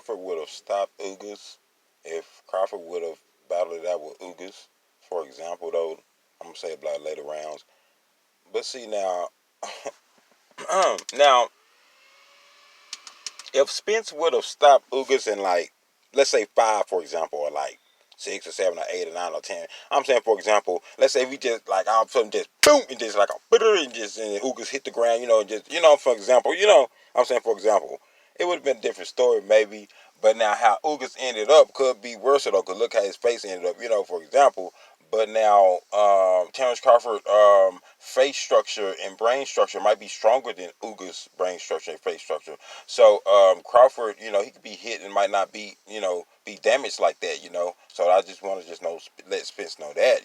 Crawford would have stopped Ugas, if Crawford would have battled it out with Ugas, for example, though, I'm gonna say about later rounds. But see now, now if Spence would have stopped Ugas in like, let's say 5, for example, or like 6 or 7 or 8 or 9 or 10. I'm saying, for example, let's say we just like all of a sudden just boom and just like a and just and Ugas hit the ground, just for example, I'm saying for example, it would have been a different story maybe. But now how Ugas ended up could be worse though. Cause look how his face ended up, for example. But now, Terrence Crawford face structure and brain structure might be stronger than Uga's brain structure and face structure. So Crawford, he could be hit and might not be damaged like that. So I just want to let Spence know that.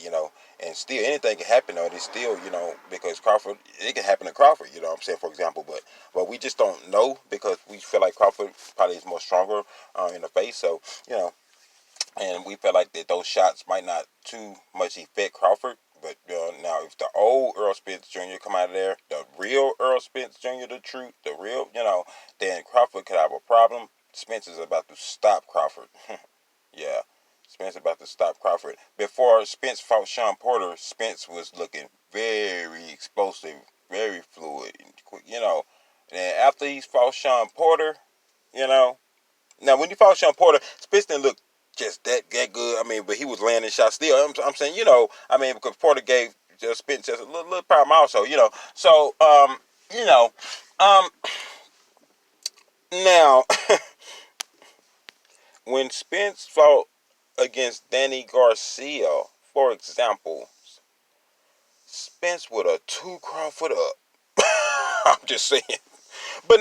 And still anything can happen though. It's still, because Crawford, it can happen to Crawford. You know what I'm saying, for example, but we just don't know because we feel like Crawford probably is more stronger in the face. So and we felt like that those shots might not too much affect Crawford. But now, if the old Earl Spence Jr. come out of there, the real Earl Spence Jr., the truth, the real, then Crawford could have a problem. Spence is about to stop Crawford. Yeah, Spence is about to stop Crawford. Before Spence fought Sean Porter, Spence was looking very explosive, very fluid, And after he fought Sean Porter, now when he fought Sean Porter, Spence didn't look just that good. I mean, but he was landing shots still. I'm saying, because Porter gave just Spence just a little problem also, So, you know, um, now when Spence fought against Danny Garcia, for example, Spence would have two Crawford up. I'm just saying. But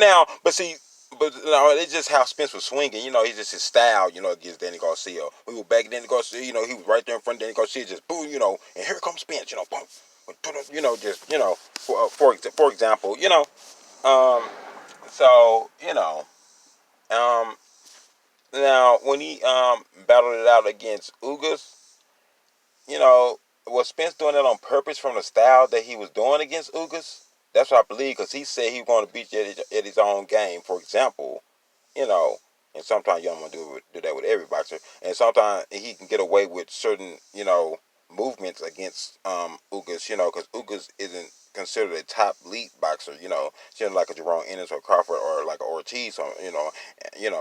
see, it's just how Spence was swinging. He's just his style. Against Danny Garcia. We were back Danny Garcia. He was right there in front of Danny Garcia, just boom. And here comes Spence. Boom. Just for example. Um. So Now when he battled it out against Ugas, you know, was Spence doing that on purpose from the style that he was doing against Ugas? That's what I believe, because he said he was going to beat you at his own game. For example, you know, and sometimes you don't want to do that with every boxer, and sometimes he can get away with certain, movements against Ugas, because Ugas isn't considered a top elite boxer, like a Jerome Ennis or Crawford or like a Ortiz, or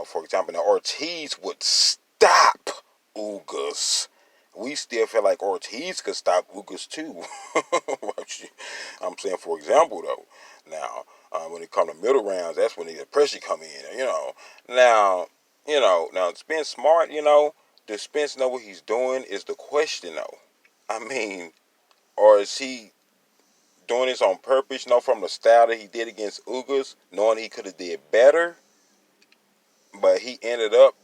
for example, now Ortiz would stop Ugas. We still feel like Ortiz could stop Ugas too. I'm saying, for example, though. Now, when it comes to middle rounds, that's when the pressure come in. Now, now Spence smart. Does Spence know what he's doing? Is the question though. I mean, or is he doing this on purpose? From the style that he did against Ugas, knowing he could have did better, but he ended up,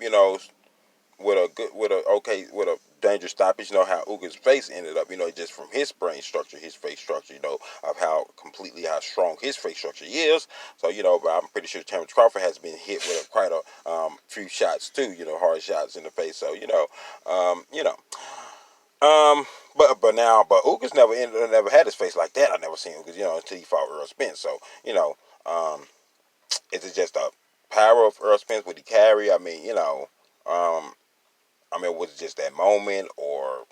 with a dangerous stoppage. How Uga's face ended up, just from his brain structure, his face structure, of how strong his face structure is. So, but I'm pretty sure Terrence Crawford has been hit with quite a few shots too, hard shots in the face. So, um, you know, but Ugas never had his face like that. I never seen Ugas, until he fought Earl Spence. So, um, is it just a power of Earl Spence? Would he carry? Um, was it just that moment, or